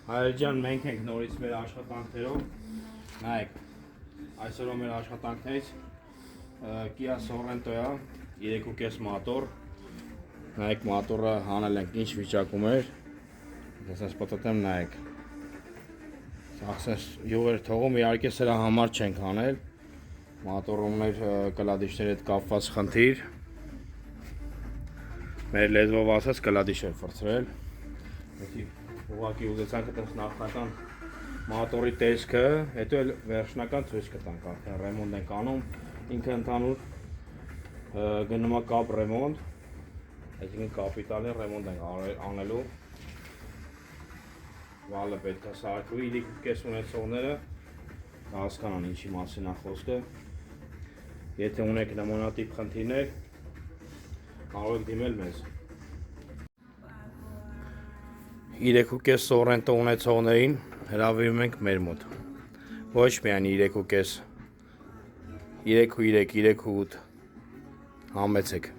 Հայերջան մենք ենք նորից մեր աշխատանքներով, նայեք, այսօրով մեր աշխատանքներից Kia Sorento-ա, 3.5 մատոր, նայեք մատորը հանել ենք ինչ վիճակում էր, ես պատտեմ նայեք, սաղսես յուղեր թողում, իհարկե սրա համար չենք հանել, մատորում մեր կլադիշների հետ կապված խնդիր, մեր լեզվով ասած կլադիշ էր ֆրցրել, ուղղակի ուզեցանք այդպես նախնական մատորի տեսքը, հետո էլ վերջնական ցույց կտանք, արդեն ռեմոնտ ենք անում, ինքը ընդհանուր գնում է կապ ռեմոնտ, այսինքն կապիտալի ռեմոնտ ենք անելու, վալը պետք է սարքվի, 3.5 ունեցողները հասկանան ինչի մասին է խոսքը, եթե ունեք նմանատիպ խնդիրներ, կարող եք դիմել մեզ։ 3.5 Sorento ունեցողներին հրավիրում ենք մեր մոտ, ոչ միայն 3.5, 3.3, 3.8, համեցեք։